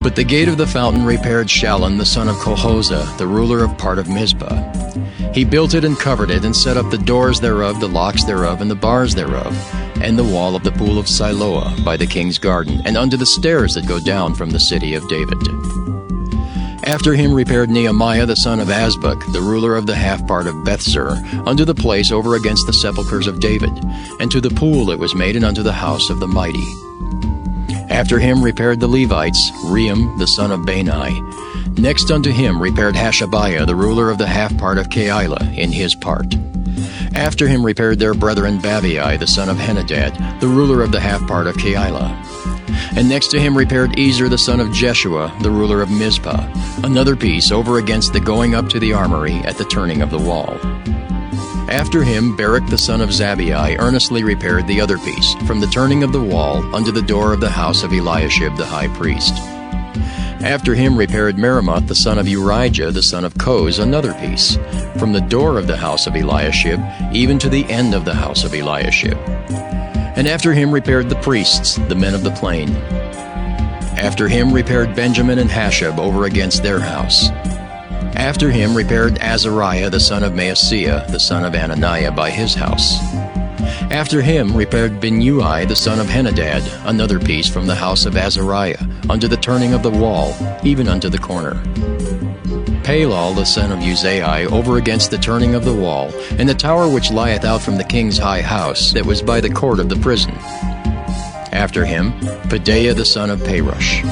But the gate of the fountain repaired Shallun the son of Colhozeh, the ruler of part of Mizpah. He built it and covered it, and set up the doors thereof, the locks thereof, and the bars thereof, and the wall of the pool of Siloah by the king's garden, and unto the stairs that go down from the city of David. After him repaired Nehemiah the son of Azbuk, the ruler of the half part of Bethzur, unto the place over against the sepulchres of David, and to the pool that was made, and unto the house of the mighty. After him repaired the Levites, Rehum the son of Bani. Next unto him repaired Hashabiah, the ruler of the half part of Keilah, in his part. After him repaired their brethren Babai, the son of Henadad, the ruler of the half part of Keilah. And next to him repaired Ezer the son of Jeshua, the ruler of Mizpah, another piece over against the going up to the armory at the turning of the wall. After him Barak the son of Zabai earnestly repaired the other piece, from the turning of the wall unto the door of the house of Eliashib the high priest. After him repaired Meremoth the son of Urijah the son of Koz another piece, from the door of the house of Eliashib even to the end of the house of Eliashib. And after him repaired the priests, the men of the plain. After him repaired Benjamin and Hashab over against their house. After him repaired Azariah the son of Maaseiah, the son of Ananiah, by his house. After him repaired Binnui the son of Henadad, another piece from the house of Azariah, unto the turning of the wall, even unto the corner. Palal the son of Uzai over against the turning of the wall, and the tower which lieth out from the king's high house, that was by the court of the prison. After him Pedaiah the son of Parosh.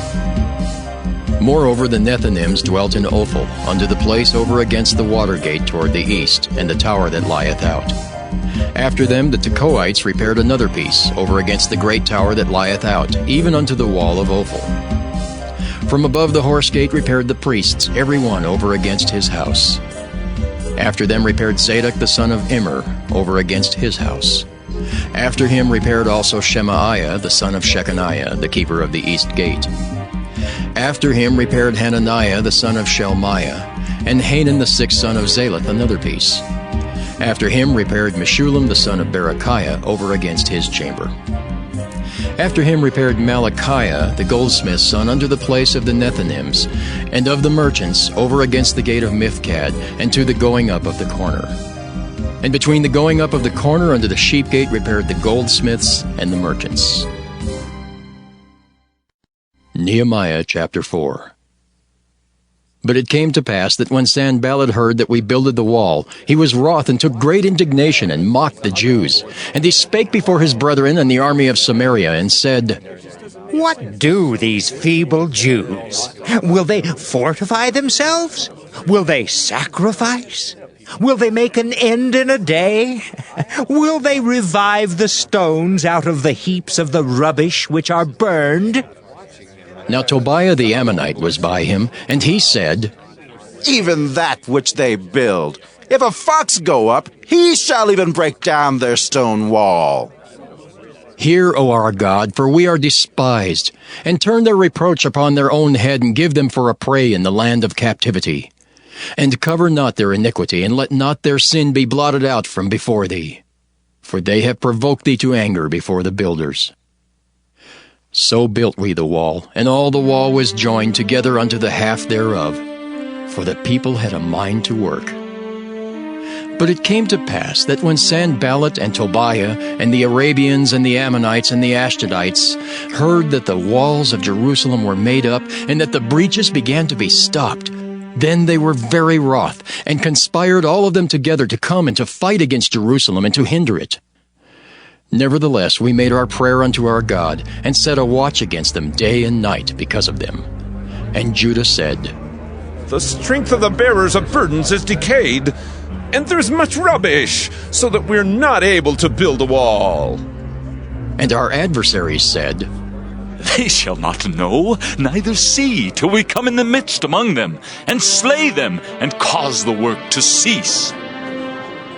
Moreover the Nethinims dwelt in Ophel, unto the place over against the water gate toward the east, and the tower that lieth out. After them the Tekoites repaired another piece, over against the great tower that lieth out, even unto the wall of Ophel. From above the horse gate repaired the priests, every one over against his house. After them repaired Zadok the son of Immer, over against his house. After him repaired also Shemaiah the son of Shechaniah, the keeper of the east gate. After him repaired Hananiah the son of Shelmiah, and Hanan the sixth son of Zaleth another piece. After him repaired Meshullam the son of Berechiah over against his chamber. After him repaired Malachiah the goldsmith's son unto the place of the Nethinims, and of the merchants over against the gate of Mifkad, and to the going up of the corner. And between the going up of the corner unto the sheep gate repaired the goldsmiths and the merchants. Nehemiah chapter 4. But it came to pass that when Sanballat heard that we builded the wall, he was wroth and took great indignation and mocked the Jews. And he spake before his brethren and the army of Samaria, and said, What do these feeble Jews? Will they fortify themselves? Will they sacrifice? Will they make an end in a day? Will they revive the stones out of the heaps of the rubbish which are burned? Now Tobiah the Ammonite was by him, and he said, Even that which they build, if a fox go up, he shall even break down their stone wall. Hear, O our God, for we are despised, and turn their reproach upon their own head, and give them for a prey in the land of captivity. And cover not their iniquity, and let not their sin be blotted out from before thee. For they have provoked thee to anger before the builders. So built we the wall, and all the wall was joined together unto the half thereof, for the people had a mind to work. But it came to pass that when Sanballat and Tobiah and the Arabians and the Ammonites and the Ashdodites heard that the walls of Jerusalem were made up, and that the breaches began to be stopped, then they were very wroth, and conspired all of them together to come and to fight against Jerusalem and to hinder it. Nevertheless, we made our prayer unto our God, and set a watch against them day and night because of them. And Judah said, The strength of the bearers of burdens is decayed, and there's much rubbish, so that we're not able to build a wall. And our adversaries said, They shall not know, neither see, till we come in the midst among them, and slay them, and cause the work to cease.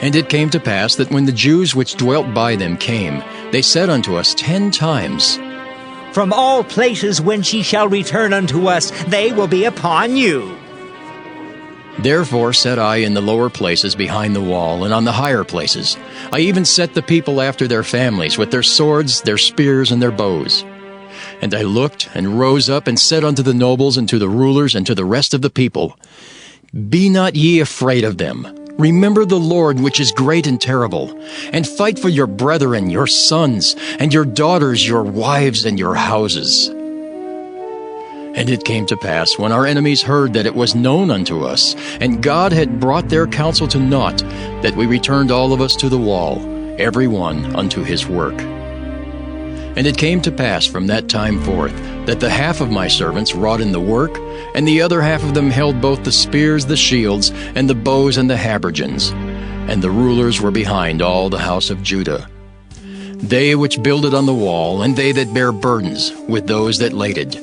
And it came to pass that when the Jews which dwelt by them came, they said unto us 10 times, From all places whence ye shall return unto us, they will be upon you. Therefore set I in the lower places behind the wall, and on the higher places. I even set the people after their families, with their swords, their spears, and their bows. And I looked, and rose up, and said unto the nobles, and to the rulers, and to the rest of the people, Be not ye afraid of them. Remember the Lord, which is great and terrible, and fight for your brethren, your sons, and your daughters, your wives, and your houses. And it came to pass, when our enemies heard that it was known unto us, and God had brought their counsel to naught, that we returned all of us to the wall, every one unto his work. And it came to pass from that time forth, that the half of my servants wrought in the work, and the other half of them held both the spears, the shields, and the bows, and the habergeons. And the rulers were behind all the house of Judah. They which builded on the wall, and they that bare burdens, with those that laded.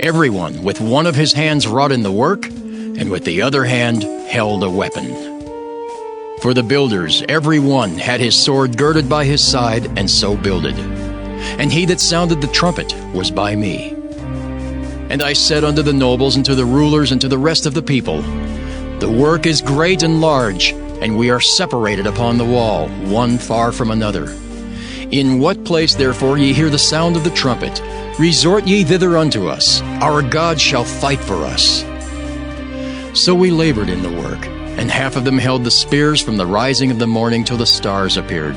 Every one with one of his hands wrought in the work, and with the other hand held a weapon. For the builders, every one had his sword girded by his side, and so builded. And he that sounded the trumpet was by me. And I said unto the nobles, and to the rulers, and to the rest of the people, The work is great and large, and we are separated upon the wall, one far from another. In what place therefore ye hear the sound of the trumpet, resort ye thither unto us. Our God shall fight for us. So we labored in the work, and half of them held the spears from the rising of the morning till the stars appeared.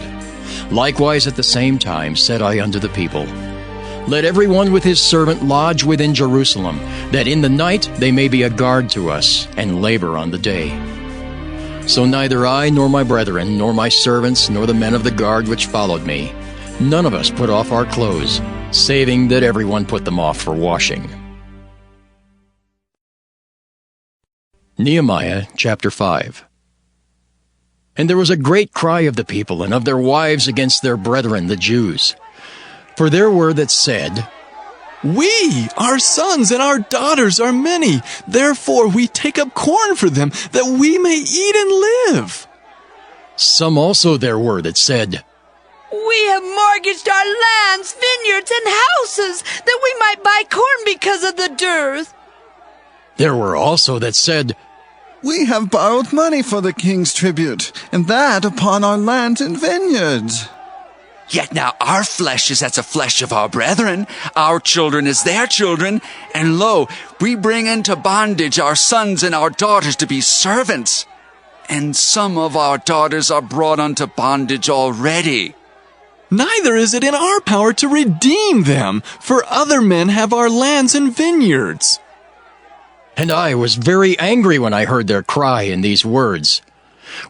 Likewise at the same time said I unto the people, Let every one with his servant lodge within Jerusalem, that in the night they may be a guard to us, and labor on the day. So neither I, nor my brethren, nor my servants, nor the men of the guard which followed me, none of us put off our clothes, saving that every one put them off for washing. Nehemiah chapter 5. And there was a great cry of the people and of their wives against their brethren the Jews. For there were that said, We, our sons and our daughters are many, therefore we take up corn for them, that we may eat and live. Some also there were that said, We have mortgaged our lands, vineyards, and houses, that we might buy corn because of the dearth. There were also that said, We have borrowed money for the king's tribute, and that upon our lands and vineyards. Yet now our flesh is as the flesh of our brethren, our children as their children, and lo, we bring into bondage our sons and our daughters to be servants. And some of our daughters are brought unto bondage already. Neither is it in our power to redeem them, for other men have our lands and vineyards. And I was very angry when I heard their cry in these words.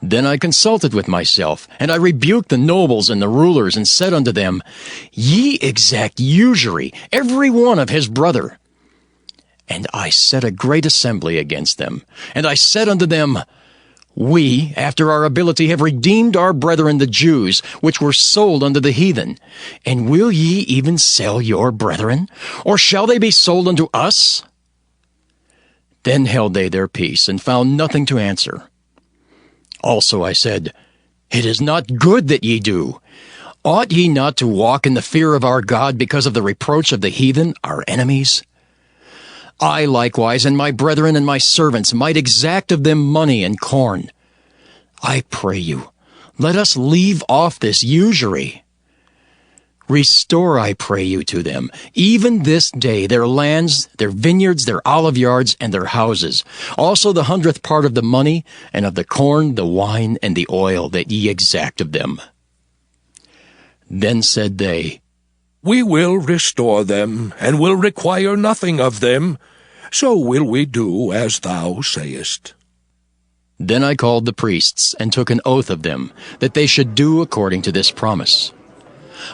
Then I consulted with myself, and I rebuked the nobles and the rulers, and said unto them, Ye exact usury, every one of his brother. And I set a great assembly against them. And I said unto them, We, after our ability, have redeemed our brethren the Jews, which were sold unto the heathen. And will ye even sell your brethren? Or shall they be sold unto us? Then held they their peace, and found nothing to answer. Also I said, It is not good that ye do. Ought ye not to walk in the fear of our God because of the reproach of the heathen, our enemies? I likewise and my brethren and my servants might exact of them money and corn. I pray you, let us leave off this usury. Restore, I pray you, to them, even this day, their lands, their vineyards, their olive yards, and their houses, also the 100th part of the money, and of the corn, the wine, and the oil that ye exact of them. Then said they, We will restore them, and will require nothing of them. So will we do as thou sayest. Then I called the priests, and took an oath of them, that they should do according to this promise.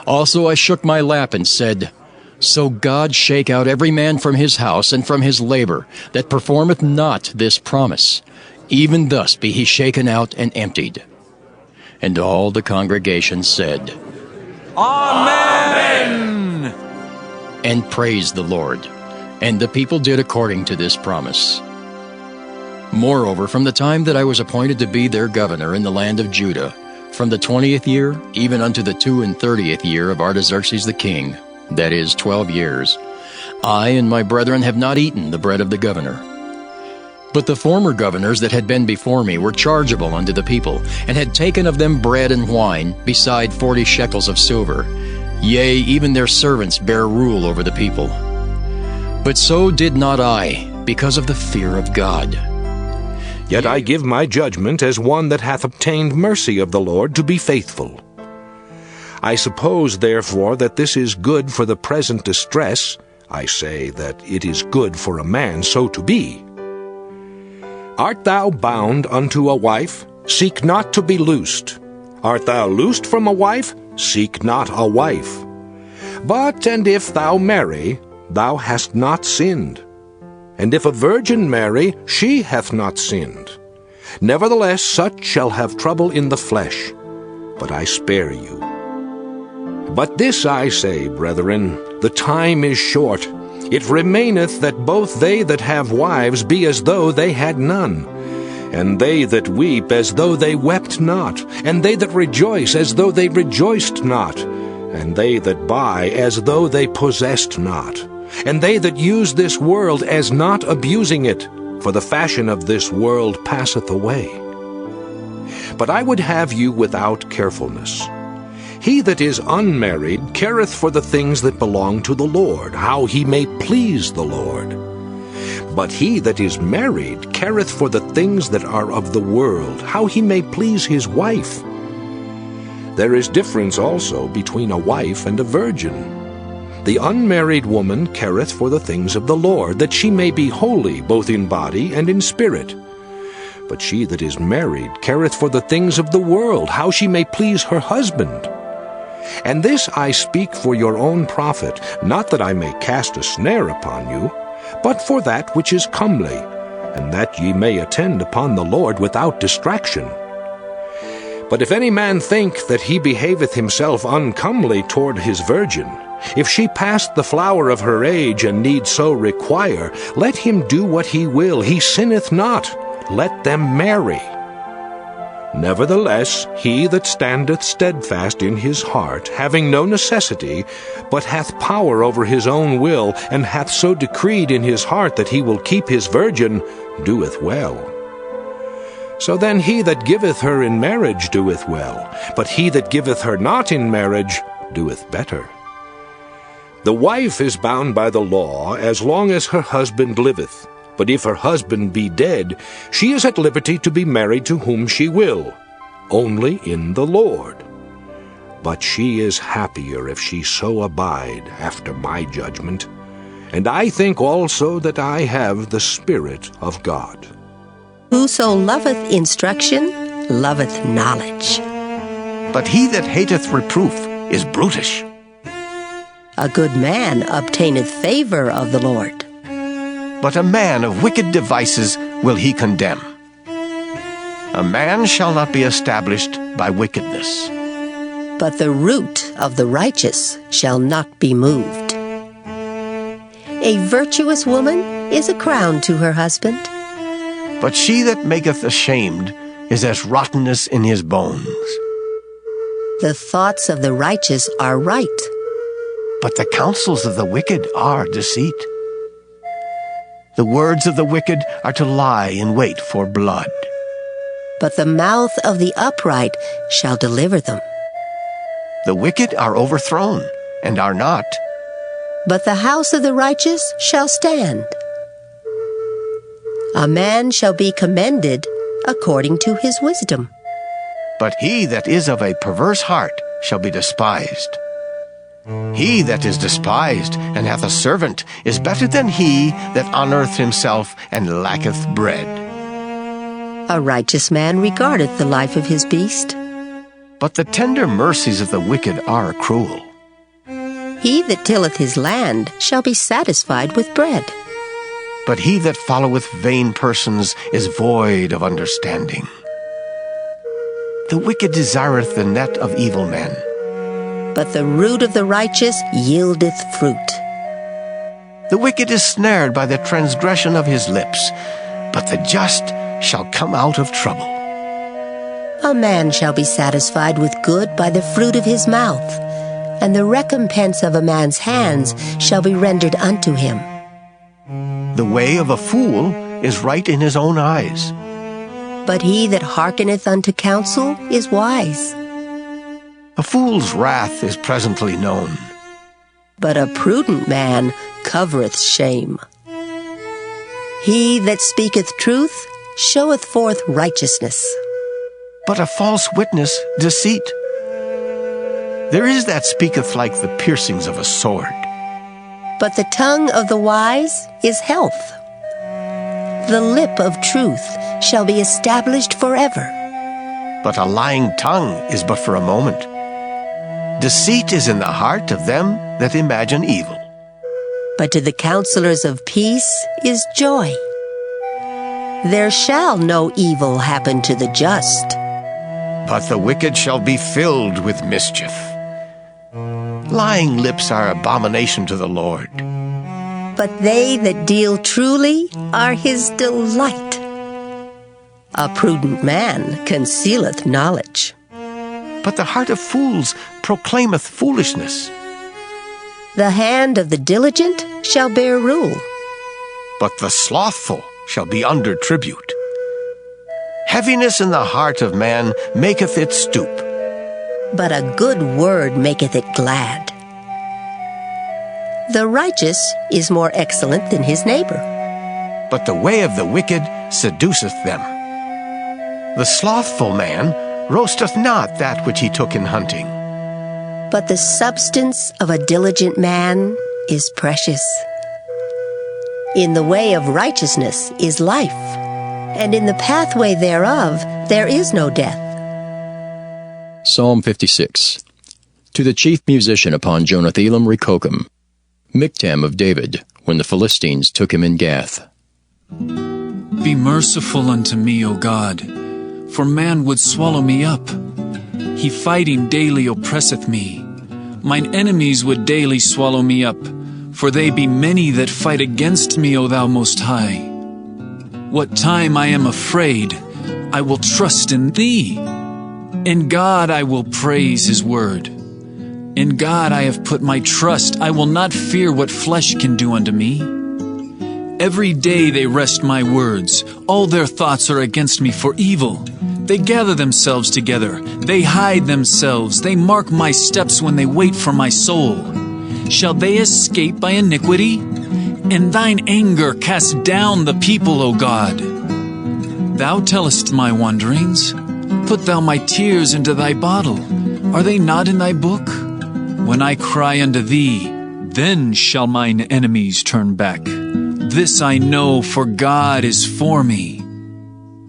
Also I shook my lap and said, So God shake out every man from his house and from his labor, that performeth not this promise. Even thus be he shaken out and emptied. And all the congregation said, Amen! And praised the Lord. And the people did according to this promise. Moreover, from the time that I was appointed to be their governor in the land of Judah, from the 20th year, even unto the 32nd year of Artaxerxes the king, that is, 12 years, I and my brethren have not eaten the bread of the governor. But the former governors that had been before me were chargeable unto the people, and had taken of them bread and wine, beside 40 shekels of silver. Yea, even their servants bear rule over the people. But so did not I, because of the fear of God. Yet I give my judgment as one that hath obtained mercy of the Lord to be faithful. I suppose, therefore, that this is good for the present distress. I say that it is good for a man so to be. Art thou bound unto a wife? Seek not to be loosed. Art thou loosed from a wife? Seek not a wife. But, and if thou marry, thou hast not sinned. And if a virgin marry, she hath not sinned. Nevertheless, such shall have trouble in the flesh, but I spare you. But this I say, brethren, the time is short. It remaineth that both they that have wives be as though they had none, and they that weep as though they wept not, and they that rejoice as though they rejoiced not, and they that buy as though they possessed not, and they that use this world as not abusing it, for the fashion of this world passeth away. But I would have you without carefulness. He that is unmarried careth for the things that belong to the Lord, how he may please the Lord. But he that is married careth for the things that are of the world, how he may please his wife. There is difference also between a wife and a virgin. The unmarried woman careth for the things of the Lord, that she may be holy both in body and in spirit. But she that is married careth for the things of the world, how she may please her husband. And this I speak for your own profit, not that I may cast a snare upon you, but for that which is comely, and that ye may attend upon the Lord without distraction. But if any man think that he behaveth himself uncomely toward his virgin, if she pass the flower of her age, and need so require, let him do what he will, he sinneth not. Let them marry. Nevertheless, he that standeth steadfast in his heart, having no necessity, but hath power over his own will, and hath so decreed in his heart that he will keep his virgin, doeth well. So then he that giveth her in marriage doeth well, but he that giveth her not in marriage doeth better. The wife is bound by the law as long as her husband liveth. But if her husband be dead, she is at liberty to be married to whom she will, only in the Lord. But she is happier if she so abide after my judgment. And I think also that I have the Spirit of God. Whoso loveth instruction loveth knowledge. But he that hateth reproof is brutish. A good man obtaineth favor of the Lord. But a man of wicked devices will he condemn. A man shall not be established by wickedness. But the root of the righteous shall not be moved. A virtuous woman is a crown to her husband. But she that maketh ashamed is as rottenness in his bones. The thoughts of the righteous are right. But the counsels of the wicked are deceit. The words of the wicked are to lie in wait for blood. But the mouth of the upright shall deliver them. The wicked are overthrown, and are not. But the house of the righteous shall stand. A man shall be commended according to his wisdom. But he that is of a perverse heart shall be despised. He that is despised and hath a servant is better than he that honoureth himself and lacketh bread. A righteous man regardeth the life of his beast. But the tender mercies of the wicked are cruel. He that tilleth his land shall be satisfied with bread. But he that followeth vain persons is void of understanding. The wicked desireth the net of evil men. But the root of the righteous yieldeth fruit. The wicked is snared by the transgression of his lips, but the just shall come out of trouble. A man shall be satisfied with good by the fruit of his mouth, and the recompense of a man's hands shall be rendered unto him. The way of a fool is right in his own eyes. But he that hearkeneth unto counsel is wise. A fool's wrath is presently known, but a prudent man covereth shame. He that speaketh truth showeth forth righteousness, but a false witness deceit. There is that speaketh like the piercings of a sword, but the tongue of the wise is health. The lip of truth shall be established forever, but a lying tongue is but for a moment. Deceit is in the heart of them that imagine evil, but to the counselors of peace is joy. There shall no evil happen to the just, but the wicked shall be filled with mischief. Lying lips are abomination to the Lord, but they that deal truly are his delight. A prudent man concealeth knowledge, but the heart of fools proclaimeth foolishness. The hand of the diligent shall bear rule, but the slothful shall be under tribute. Heaviness in the heart of man maketh it stoop, but a good word maketh it glad. The righteous is more excellent than his neighbor, but the way of the wicked seduceth them. The slothful man roasteth not that which he took in hunting, but the substance of a diligent man is precious. In the way of righteousness is life, and in the pathway thereof there is no death. Psalm 56. To the chief musician upon Jonathan Rekokim, Miktam of David, when the Philistines took him in Gath. Be merciful unto me, O God, for man would swallow me up. He fighting daily oppresseth me. Mine enemies would daily swallow me up, for they be many that fight against me, O thou Most High. What time I am afraid, I will trust in thee. In God I will praise his word. In God I have put my trust. I will not fear what flesh can do unto me. Every day they wrest my words. All their thoughts are against me for evil. They gather themselves together. They hide themselves. They mark my steps when they wait for my soul. Shall they escape by iniquity? In thine anger cast down the people, O God. Thou tellest my wanderings. Put thou my tears into thy bottle. Are they not in thy book? When I cry unto thee, then shall mine enemies turn back. This I know, for God is for me.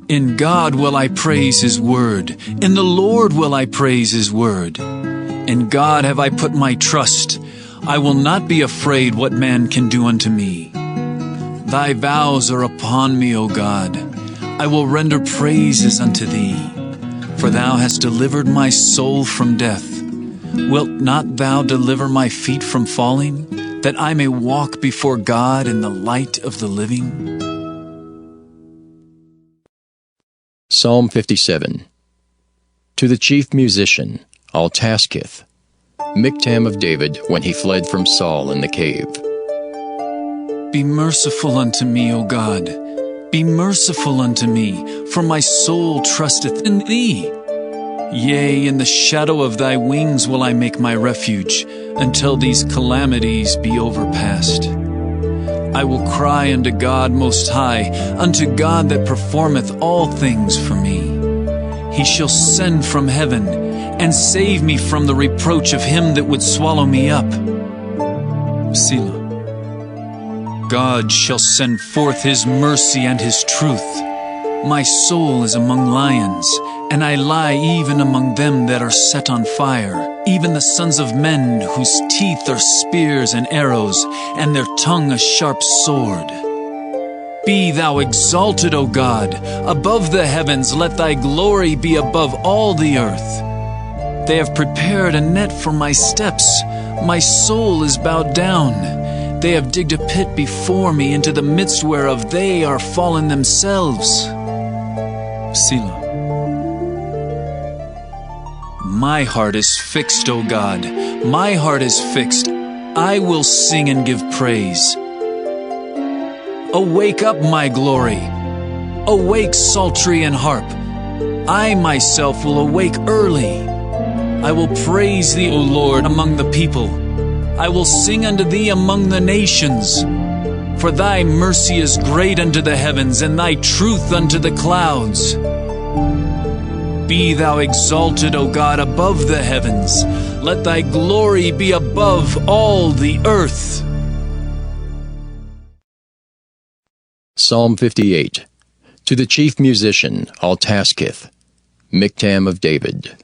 In God will I praise his word. In the Lord will I praise his word. In God have I put my trust. I will not be afraid what man can do unto me. Thy vows are upon me, O God. I will render praises unto thee. For thou hast delivered my soul from death. Wilt not thou deliver my feet from falling, that I may walk before God in the light of the living? Psalm 57. To the chief musician, Altaskith, Miktam of David, when he fled from Saul in the cave. Be merciful unto me, O God. Be merciful unto me, for my soul trusteth in thee. Yea, in the shadow of thy wings will I make my refuge, until these calamities be overpast. I will cry unto God Most High, unto God that performeth all things for me. He shall send from heaven, and save me from the reproach of him that would swallow me up. Selah. God shall send forth his mercy and his truth. My soul is among lions, and I lie even among them that are set on fire, even the sons of men whose teeth are spears and arrows, and their tongue a sharp sword. Be thou exalted, O God, above the heavens. Let thy glory be above all the earth. They have prepared a net for my steps. My soul is bowed down. They have digged a pit before me, into the midst whereof they are fallen themselves. Selah. My heart is fixed, O God. My heart is fixed. I will sing and give praise. Awake up, my glory. Awake, psaltery and harp. I myself will awake early. I will praise thee, O Lord, among the people. I will sing unto thee among the nations. For thy mercy is great unto the heavens, and thy truth unto the clouds. Be thou exalted, O God, above the heavens. Let thy glory be above all the earth. Psalm 58. To the chief musician, Altaskith, Miktam of David.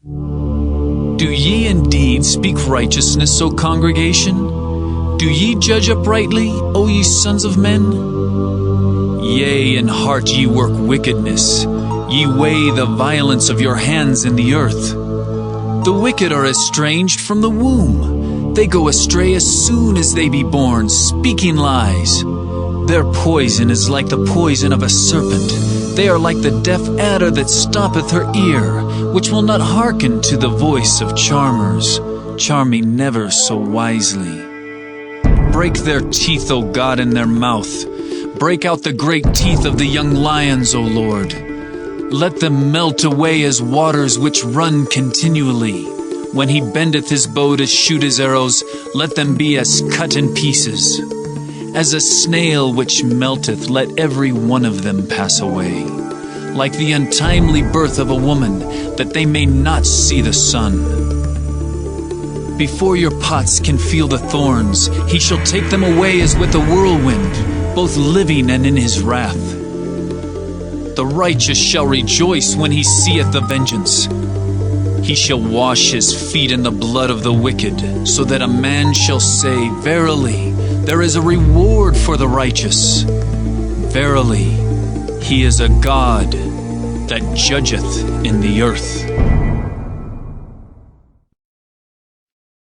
Do ye indeed speak righteousness, O congregation? Do ye judge uprightly, O ye sons of men? Yea, in heart ye work wickedness. Ye weigh the violence of your hands in the earth. The wicked are estranged from the womb. They go astray as soon as they be born, speaking lies. Their poison is like the poison of a serpent. They are like the deaf adder that stoppeth her ear, which will not hearken to the voice of charmers, charming never so wisely. Break their teeth, O God, in their mouth. Break out the great teeth of the young lions, O Lord. Let them melt away as waters which run continually. When he bendeth his bow to shoot his arrows, let them be as cut in pieces. As a snail which melteth, let every one of them pass away. Like the untimely birth of a woman, that they may not see the sun. Before your pots can feel the thorns, he shall take them away as with a whirlwind, both living and in his wrath. The righteous shall rejoice when he seeth the vengeance. He shall wash his feet in the blood of the wicked, so that a man shall say, Verily, there is a reward for the righteous. Verily, he is a God that judgeth in the earth.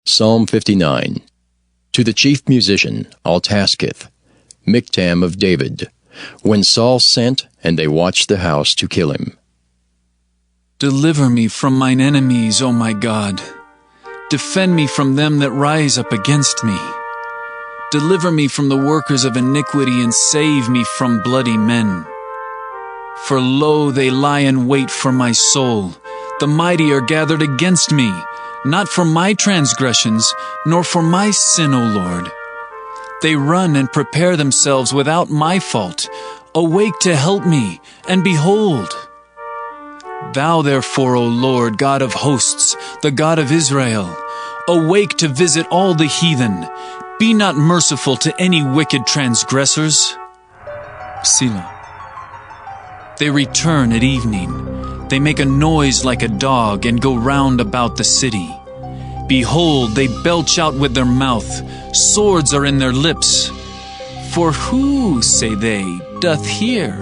Psalm 59. To the chief musician, Altaskith, Miktam of David, when Saul sent, and they watched the house to kill him. Deliver me from mine enemies, O my God. Defend me from them that rise up against me. Deliver me from the workers of iniquity, and save me from bloody men. For lo, they lie in wait for my soul. The mighty are gathered against me, not for my transgressions, nor for my sin, O Lord. They run and prepare themselves without my fault. Awake to help me, and behold. Thou therefore, O Lord, God of hosts, the God of Israel, awake to visit all the heathen. Be not merciful to any wicked transgressors. Selah. They return at evening. They make a noise like a dog and go round about the city. Behold, they belch out with their mouth. Swords are in their lips. For who, say they, doth hear?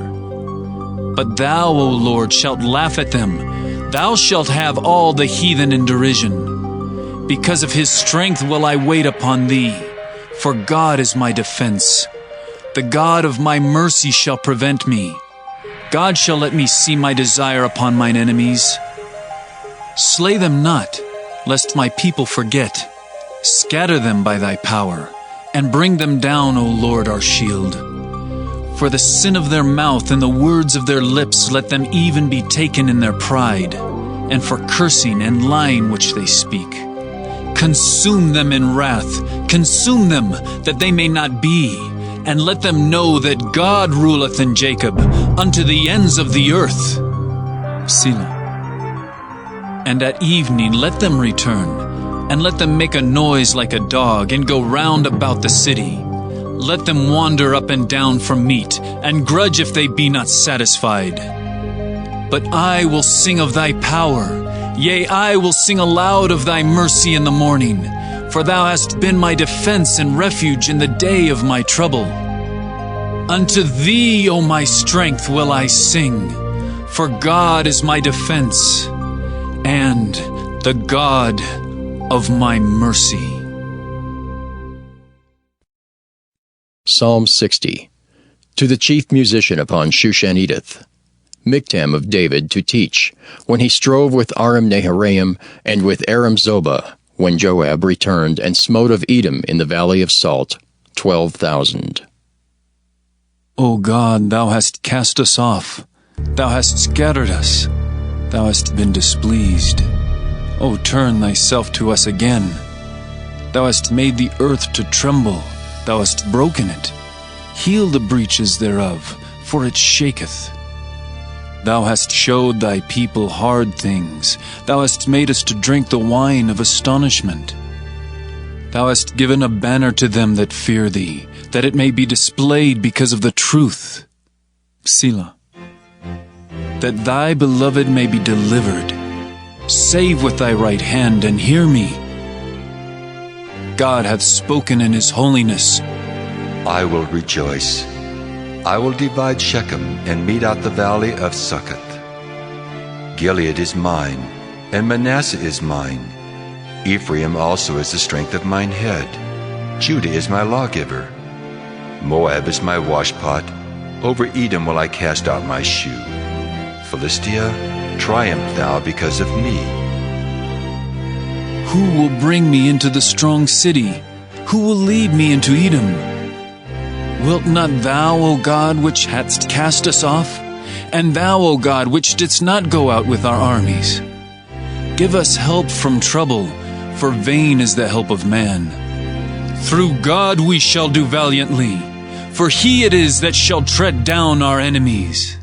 But thou, O Lord, shalt laugh at them. Thou shalt have all the heathen in derision. Because of his strength will I wait upon thee. For God is my defense. The God of my mercy shall prevent me. God shall let me see my desire upon mine enemies. Slay them not, lest my people forget. Scatter them by thy power, and bring them down, O Lord, our shield. For the sin of their mouth and the words of their lips let them even be taken in their pride, and for cursing and lying which they speak. Consume them in wrath, consume them, that they may not be, and let them know that God ruleth in Jacob, unto the ends of the earth. Selah. And at evening let them return, and let them make a noise like a dog, and go round about the city. Let them wander up and down for meat, and grudge if they be not satisfied. But I will sing of thy power, yea, I will sing aloud of thy mercy in the morning, for thou hast been my defense and refuge in the day of my trouble. Unto thee, O my strength, will I sing, for God is my defense, and the God of my mercy. Psalm 60. To the chief musician upon Shushan-Edith, Miktam of David, to teach, when he strove with Aram-Naharaim and with Aram-Zobah, when Joab returned and smote of Edom in the valley of Salt 12,000. O God, thou hast cast us off. Thou hast scattered us. Thou hast been displeased. O turn thyself to us again. Thou hast made the earth to tremble, thou hast broken it. Heal the breaches thereof, for it shaketh. Thou hast showed thy people hard things. Thou hast made us to drink the wine of astonishment. Thou hast given a banner to them that fear thee, that it may be displayed because of the truth. Selah. That thy beloved may be delivered. Save with thy right hand and hear me. God hath spoken in his holiness. I will rejoice. I will divide Shechem and mete out the valley of Succoth. Gilead is mine, and Manasseh is mine. Ephraim also is the strength of mine head. Judah is my lawgiver. Moab is my washpot. Over Edom will I cast out my shoe. Philistia, triumph thou because of me. Who will bring me into the strong city? Who will lead me into Edom? Wilt not thou, O God, which hadst cast us off? And thou, O God, which didst not go out with our armies? Give us help from trouble, for vain is the help of man. Through God we shall do valiantly, for he it is that shall tread down our enemies.